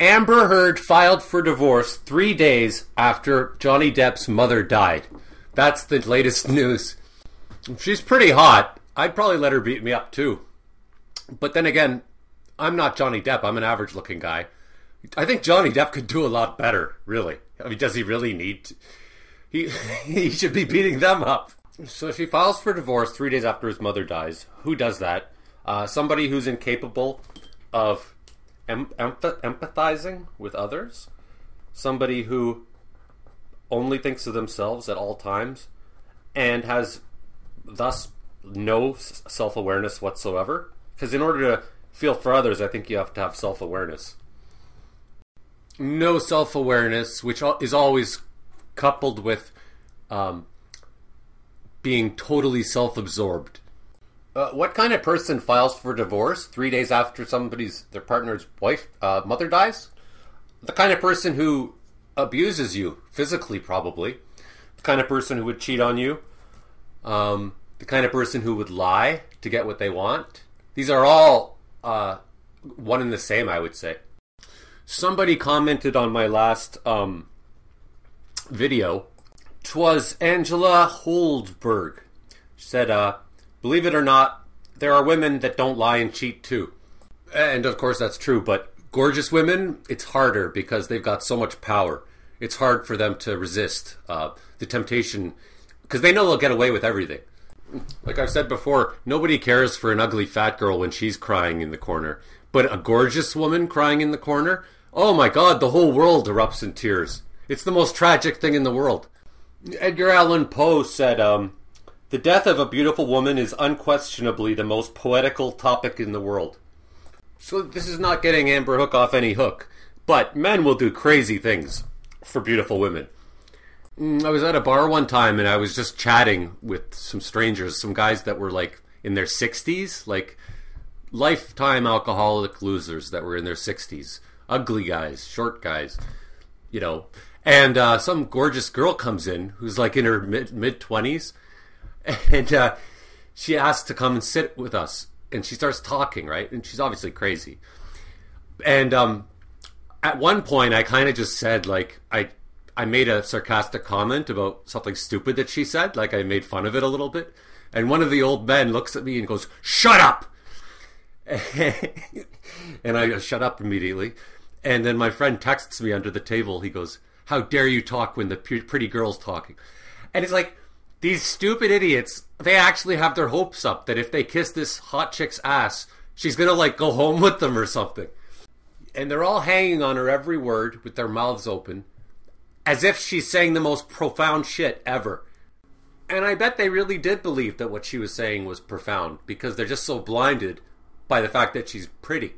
Amber Heard filed for divorce 3 days after Johnny Depp's mother died. That's the latest news. She's pretty hot. I'd probably let her beat me up too. But then again, I'm not Johnny Depp. I'm an average looking guy. I think Johnny Depp could do a lot better, really. I mean, does he really need to? He should be beating them up. So she files for divorce 3 days after his mother dies. Who does that? Somebody who's incapable of empathizing with others. Somebody who only thinks of themselves at all times and has thus no self-awareness whatsoever. Because in order to feel for others, I think you have to have self-awareness. No self-awareness, which is always coupled with being totally self-absorbed. What kind of person files for divorce 3 days after their partner's mother dies? The kind of person who abuses you, physically probably. The kind of person who would cheat on you. The kind of person who would lie to get what they want. These are all one and the same, I would say. Somebody commented on my last video. 'Twas Angela Holdberg. She said, believe it or not, there are women that don't lie and cheat too. And of course that's true, but gorgeous women, it's harder because they've got so much power. It's hard for them to resist the temptation because they know they'll get away with everything. Like I've said before, nobody cares for an ugly fat girl when she's crying in the corner. But a gorgeous woman crying in the corner, oh my God, the whole world erupts in tears. It's the most tragic thing in the world. Edgar Allan Poe said, the death of a beautiful woman is unquestionably the most poetical topic in the world. So this is not getting Amber Hook off any hook, but men will do crazy things for beautiful women. I was at a bar one time and I was just chatting with some strangers, some guys that were like in their 60s, like lifetime alcoholic losers that were in their 60s. Ugly guys, short guys, you know. And some gorgeous girl comes in who's like in her mid-20s. And she asks to come and sit with us. And she starts talking, right? And she's obviously crazy. And at one point, I kind of just said, like, I made a sarcastic comment about something stupid that she said. Like, I made fun of it a little bit. And one of the old men looks at me and goes, "Shut up!" And I shut up immediately. And then my friend texts me under the table. He goes, "How dare you talk when the pretty girl's talking?" And it's like, these stupid idiots, they actually have their hopes up that if they kiss this hot chick's ass, she's gonna like go home with them or something. And they're all hanging on her every word with their mouths open, as if she's saying the most profound shit ever. And I bet they really did believe that what she was saying was profound, because they're just so blinded by the fact that she's pretty.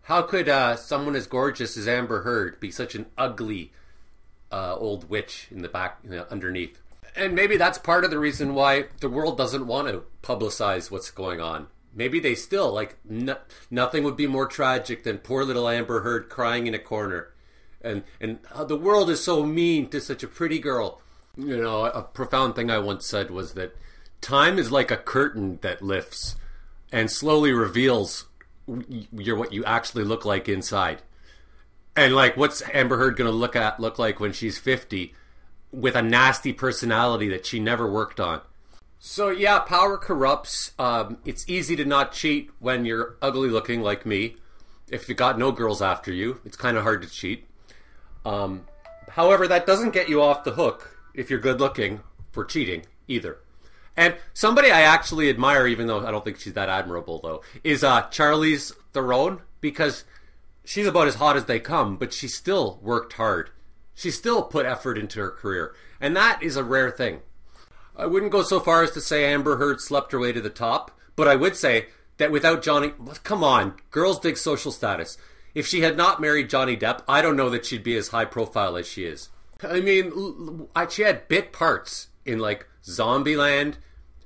How could someone as gorgeous as Amber Heard be such an ugly old witch in the back, underneath? And maybe that's part of the reason why the world doesn't want to publicize what's going on. Maybe they still, like, nothing would be more tragic than poor little Amber Heard crying in a corner. And the world is so mean to such a pretty girl. You know, a profound thing I once said was that time is like a curtain that lifts and slowly reveals what you actually look like inside. And like, what's Amber Heard gonna look like when she's 50 with a nasty personality that she never worked on? So yeah, power corrupts. It's easy to not cheat when you're ugly looking like me. If you got no girls after you, it's kind of hard to cheat. However, that doesn't get you off the hook if you're good looking for cheating either. And somebody I actually admire, even though I don't think she's that admirable though, is Charlize Theron, because she's about as hot as they come, but she still worked hard. She still put effort into her career. And that is a rare thing. I wouldn't go so far as to say Amber Heard slept her way to the top, but I would say that without Johnny... Come on, girls dig social status. If she had not married Johnny Depp, I don't know that she'd be as high profile as she is. I mean, she had bit parts in like Zombieland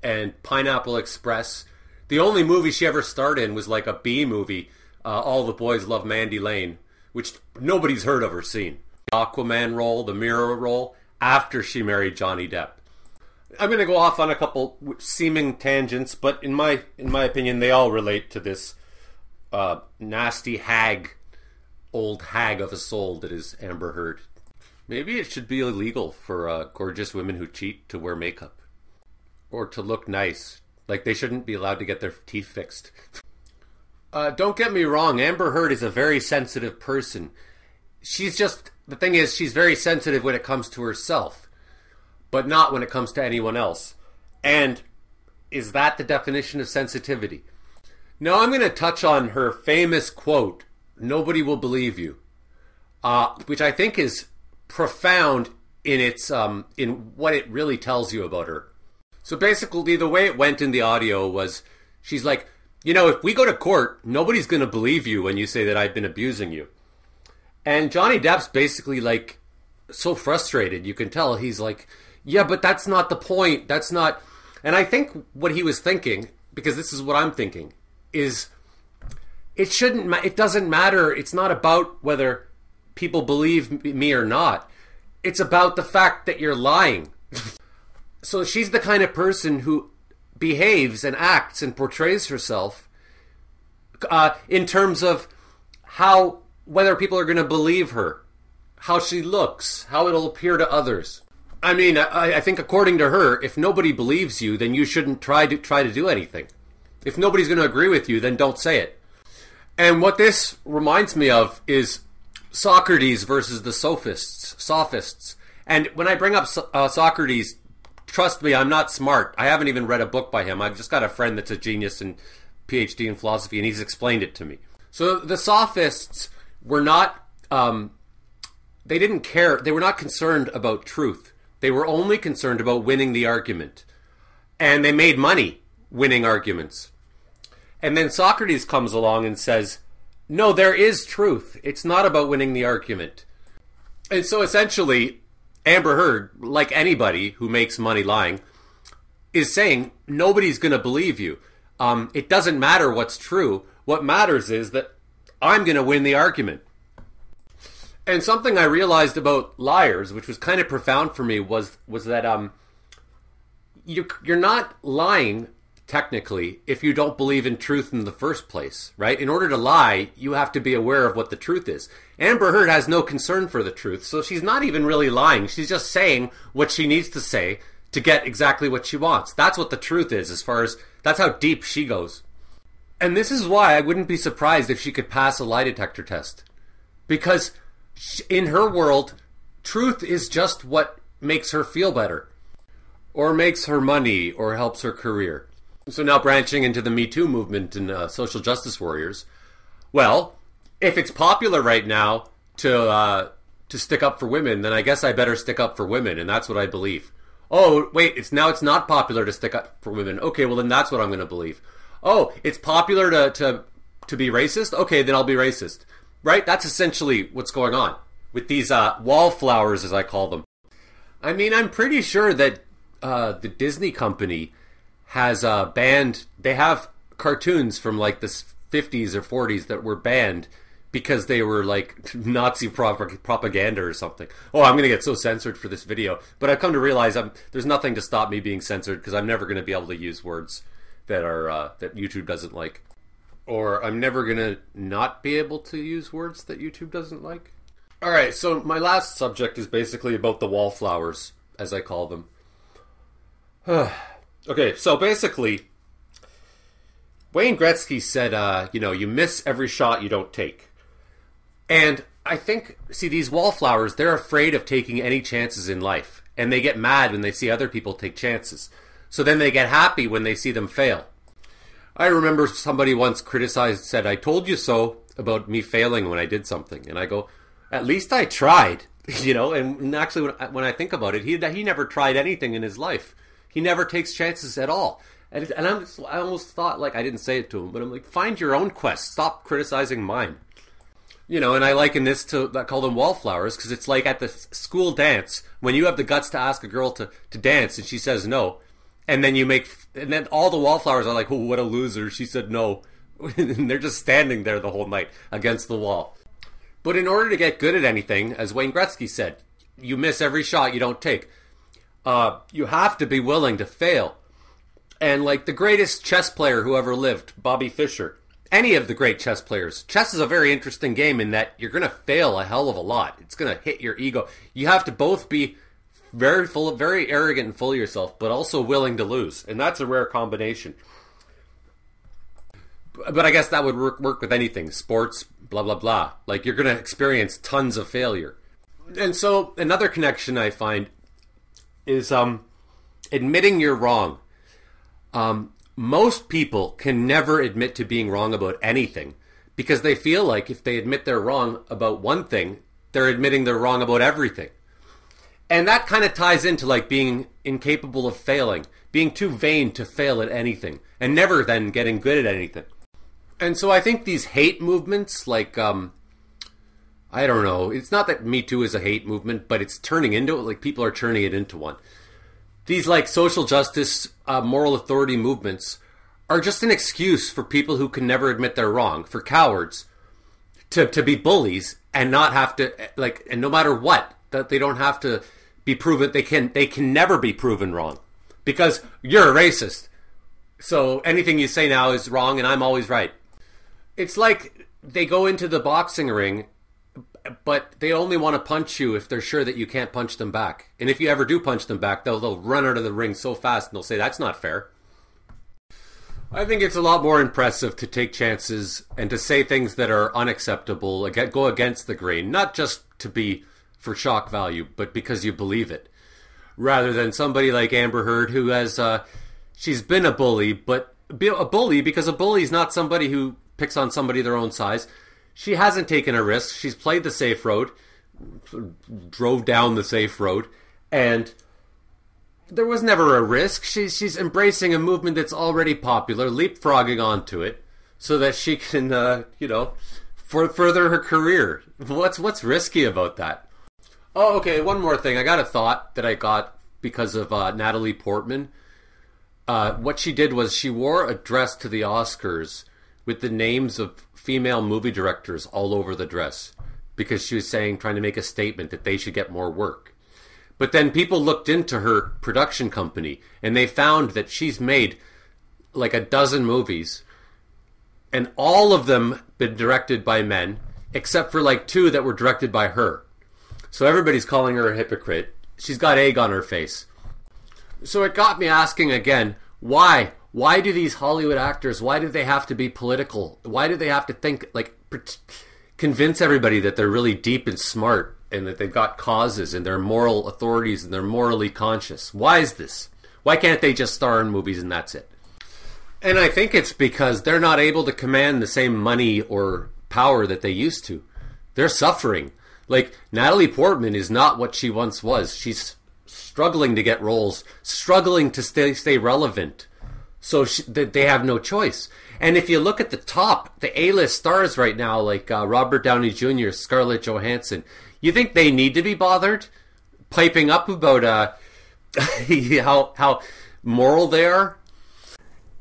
and Pineapple Express. The only movie she ever starred in was like a B movie, All the Boys Love Mandy Lane, which nobody's heard of or seen. The Aquaman role, the Mirror role, after she married Johnny Depp. I'm going to go off on a couple seeming tangents, but in my opinion, they all relate to this nasty hag, old hag of a soul that is Amber Heard. Maybe it should be illegal for gorgeous women who cheat to wear makeup. Or to look nice. Like, they shouldn't be allowed to get their teeth fixed. Don't get me wrong, Amber Heard is a very sensitive person. The thing is, she's very sensitive when it comes to herself, but not when it comes to anyone else. And is that the definition of sensitivity? Now I'm going to touch on her famous quote, "Nobody will believe you," which I think is profound in its in what it really tells you about her. So basically, the way it went in the audio was, she's like, if we go to court, nobody's going to believe you when you say that I've been abusing you. And Johnny Depp's basically like so frustrated. You can tell he's like, yeah, but that's not the point. That's not. And I think what he was thinking, because this is what I'm thinking, is it doesn't matter. It's not about whether people believe me or not. It's about the fact that you're lying. So she's the kind of person who behaves and acts and portrays herself in terms of whether people are going to believe her, how she looks, how it'll appear to others. I mean, I think according to her, if nobody believes you, then you shouldn't try to do anything. If nobody's going to agree with you, then don't say it. And what this reminds me of is Socrates versus the sophists. And when I bring up Socrates, trust me, I'm not smart. I haven't even read a book by him. I've just got a friend that's a genius and PhD in philosophy, and he's explained it to me. So the sophists were not, they didn't care. They were not concerned about truth. They were only concerned about winning the argument. And they made money winning arguments. And then Socrates comes along and says, no, there is truth. It's not about winning the argument. And so essentially, Amber Heard, like anybody who makes money lying, is saying nobody's going to believe you. It doesn't matter what's true. What matters is that I'm going to win the argument. And something I realized about liars, which was kind of profound for me, was that you're not lying technically if you don't believe in truth in the first place, right? In order to lie, you have to be aware of what the truth is. Amber Heard has no concern for the truth, so she's not even really lying. She's just saying what she needs to say to get exactly what she wants. That's what the truth is, that's how deep she goes. And this is why I wouldn't be surprised if she could pass a lie detector test. Because in her world, truth is just what makes her feel better, or makes her money, or helps her career. So now branching into the Me Too movement and social justice warriors, well, if it's popular right now to stick up for women, then I guess I better stick up for women, and that's what I believe. Oh, wait, it's not popular to stick up for women. Okay, well then that's what I'm going to believe. Oh, it's popular to be racist? Okay, then I'll be racist. Right? That's essentially what's going on with these wallflowers, as I call them. I mean, I'm pretty sure that the Disney company has banned, they have cartoons from like the 50s or 40s that were banned because they were like Nazi propaganda or something. Oh, I'm going to get so censored for this video. But I've come to realize there's nothing to stop me being censored, because I'm never going to be able to use words that YouTube doesn't like. Or I'm never going to not be able to use words that YouTube doesn't like. Alright, so my last subject is basically about the wallflowers, as I call them. Okay, so basically, Wayne Gretzky said, you miss every shot you don't take. And I think, see, these wallflowers, they're afraid of taking any chances in life. And they get mad when they see other people take chances. So then they get happy when they see them fail. I remember somebody once said, I told you so about me failing when I did something. And I go, at least I tried, and actually when I think about it, he never tried anything in his life. He never takes chances at all. And I almost thought, like, I didn't say it to him, but I'm like, find your own quest. Stop criticizing mine. And I liken this to, I call them wallflowers, because it's like at the school dance, when you have the guts to ask a girl to dance and she says no, and then all the wallflowers are like, oh, what a loser, she said no. And they're just standing there the whole night against the wall. But in order to get good at anything, as Wayne Gretzky said, you miss every shot you don't take. You have to be willing to fail. And like the greatest chess player who ever lived, Bobby Fischer, any of the great chess players. Chess is a very interesting game in that you're going to fail a hell of a lot. It's going to hit your ego. You have to both be very arrogant and full of yourself, but also willing to lose. And that's a rare combination. But I guess that would work with anything. Sports, blah, blah, blah. Like, you're going to experience tons of failure. And so another connection I find is admitting you're wrong. Most people can never admit to being wrong about anything because they feel like if they admit they're wrong about one thing, they're admitting they're wrong about everything. And that kind of ties into like being incapable of failing, being too vain to fail at anything, and never then getting good at anything. And so I think these hate movements, like, I don't know, it's not that Me Too is a hate movement, but it's turning into it, like people are turning it into one. These like social justice, moral authority movements are just an excuse for people who can never admit they're wrong, for cowards, to be bullies and not have to, like, and no matter what, that they don't have to be proven, they can never be proven wrong because you're a racist. So anything you say now is wrong and I'm always right. It's like they go into the boxing ring, but they only want to punch you if they're sure that you can't punch them back. And if you ever do punch them back, they'll run out of the ring so fast and they'll say, that's not fair. I think it's a lot more impressive to take chances and to say things that are unacceptable, go against the grain, not just to be for shock value, but because you believe it. Rather than somebody like Amber Heard who has, she's been a bully, but a bully because a bully is not somebody who picks on somebody their own size. She hasn't taken a risk. She's played the safe road, drove down the safe road, and there was never a risk. She's embracing a movement that's already popular, leapfrogging onto it, so that she can, further her career. What's risky about that? Oh, okay, one more thing. I got a thought that I got because of Natalie Portman. What she did was she wore a dress to the Oscars with the names of female movie directors all over the dress because she was trying to make a statement that they should get more work. But then people looked into her production company and they found that she's made like a dozen movies and all of them been directed by men except for like 2 that were directed by her. So everybody's calling her a hypocrite. She's got egg on her face. So it got me asking again, why? Why do these Hollywood actors, why do they have to be political? Why do they have to think, like, convince everybody that they're really deep and smart and that they've got causes and they're moral authorities and they're morally conscious? Why is this? Why can't they just star in movies and that's it? And I think it's because they're not able to command the same money or power that they used to. They're suffering. Like, Natalie Portman is not what she once was. She's struggling to get roles, struggling to stay relevant. So they have no choice. And if you look at the top, the A-list stars right now, like Robert Downey Jr., Scarlett Johansson, you think they need to be bothered piping up about how moral they are?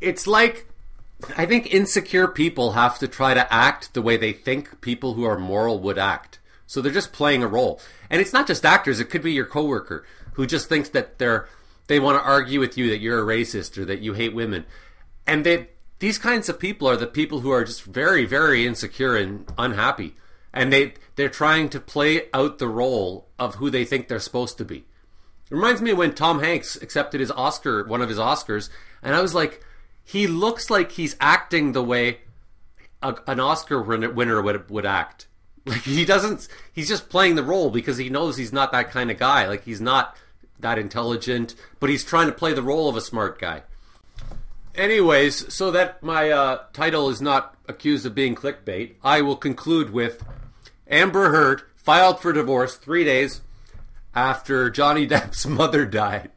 It's like, I think insecure people have to try to act the way they think people who are moral would act. So they're just playing a role. And it's not just actors, it could be your coworker who just thinks that they want to argue with you that you're a racist or that you hate women. And these kinds of people are the people who are just very, very insecure and unhappy. And they're trying to play out the role of who they think they're supposed to be. It reminds me of when Tom Hanks accepted his Oscar, one of his Oscars, and I was like, he looks like he's acting the way an Oscar winner would act. Like, he's just playing the role because he knows he's not that kind of guy. Like, he's not that intelligent, but he's trying to play the role of a smart guy. Anyways, so that my title is not accused of being clickbait, I will conclude with Amber Heard filed for divorce 3 days after Johnny Depp's mother died.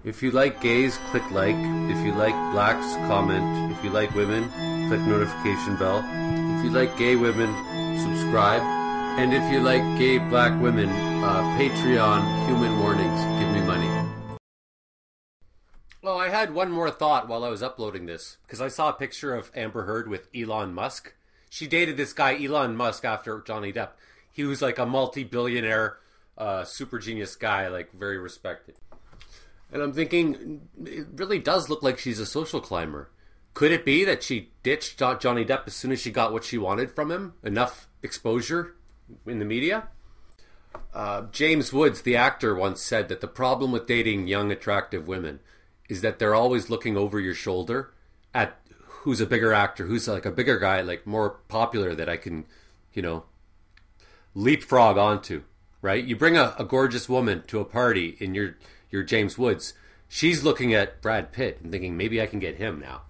If you like gays, click like. If you like blacks, comment. If you like women, click notification bell. If you like gay women, subscribe. And if you like gay black women, Patreon, Human Warnings, give me money. Oh, I had one more thought while I was uploading this, because I saw a picture of Amber Heard with Elon Musk. She dated this guy, Elon Musk, after Johnny Depp. He was like a multi-billionaire, super genius guy, like very respected. And I'm thinking, it really does look like she's a social climber. Could it be that she ditched Johnny Depp as soon as she got what she wanted from him? Enough exposure in the media? James Woods, the actor, once said that the problem with dating young, attractive women is that they're always looking over your shoulder at who's a bigger actor, who's like a bigger guy, like more popular that I can, leapfrog onto, right? You bring a gorgeous woman to a party in your James Woods. She's looking at Brad Pitt and thinking, maybe I can get him now.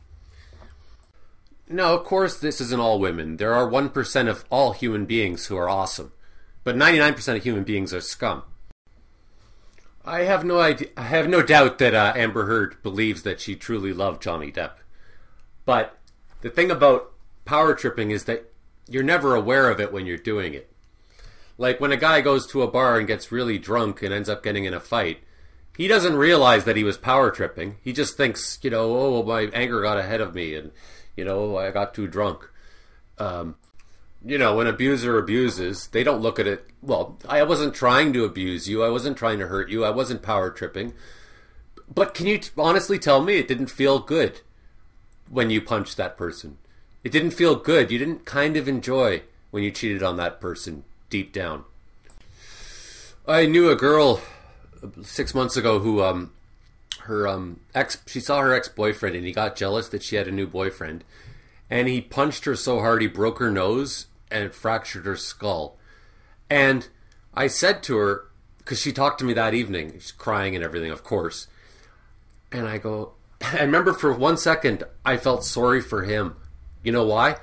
No, of course, this isn't all women. There are 1% of all human beings who are awesome. But 99% of human beings are scum. I have no doubt that Amber Heard believes that she truly loved Johnny Depp. But the thing about power tripping is that you're never aware of it when you're doing it. Like when a guy goes to a bar and gets really drunk and ends up getting in a fight, he doesn't realize that he was power tripping. He just thinks, oh, my anger got ahead of me and, I got too drunk. When an abuser abuses, they don't look at it, well, I wasn't trying to abuse you. I wasn't trying to hurt you. I wasn't power tripping. But can you honestly tell me it didn't feel good when you punched that person? It didn't feel good. You didn't kind of enjoy when you cheated on that person deep down. I knew a girl 6 months ago who she saw her ex-boyfriend and he got jealous that she had a new boyfriend, and he punched her so hard he broke her nose and fractured her skull. And I said to her, because she talked to me that evening, she's crying and everything, of course, and I remember for 1 second I felt sorry for him. You know why?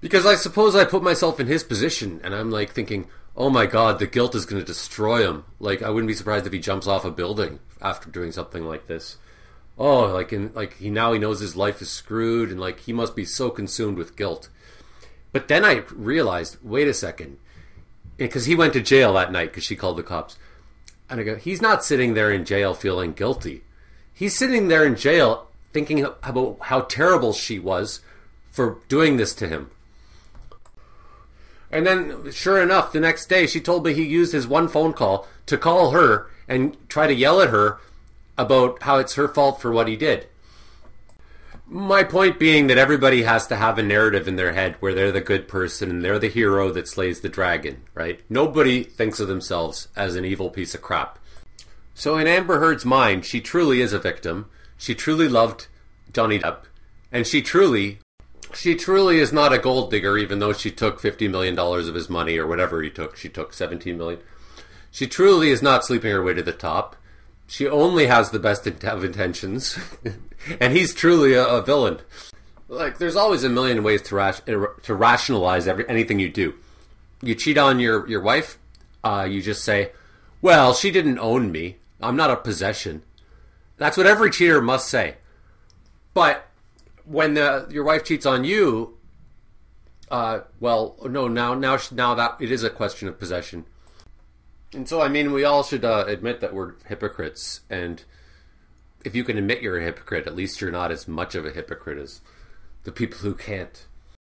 Because I suppose I put myself in his position and I'm like thinking, oh my god, the guilt is going to destroy him. Like, I wouldn't be surprised if he jumps off a building after doing something like this. Oh, he knows his life is screwed, and like he must be so consumed with guilt. But then I realized, wait a second, because he went to jail that night because she called the cops. And I go, he's not sitting there in jail feeling guilty. He's sitting there in jail thinking about how terrible she was for doing this to him. And then, sure enough, the next day she told me he used his one phone call to call her and try to yell at her about how it's her fault for what he did. My point being that everybody has to have a narrative in their head where they're the good person and they're the hero that slays the dragon, right? Nobody thinks of themselves as an evil piece of crap. So in Amber Heard's mind, she truly is a victim. She truly loved Johnny Depp. And she truly is not a gold digger, even though she took $50 million of his money or whatever he took. She took $17 million. She truly is not sleeping her way to the top. She only has the best of intentions. And he's truly a villain. Like, there's always a million ways to rationalize anything you do. You cheat on your wife, you just say, well, she didn't own me. I'm not a possession. That's what every cheater must say. But when your wife cheats on you, now that it is a question of possession. And so, I mean, we all should admit that we're hypocrites. And if you can admit you're a hypocrite, at least you're not as much of a hypocrite as the people who can't.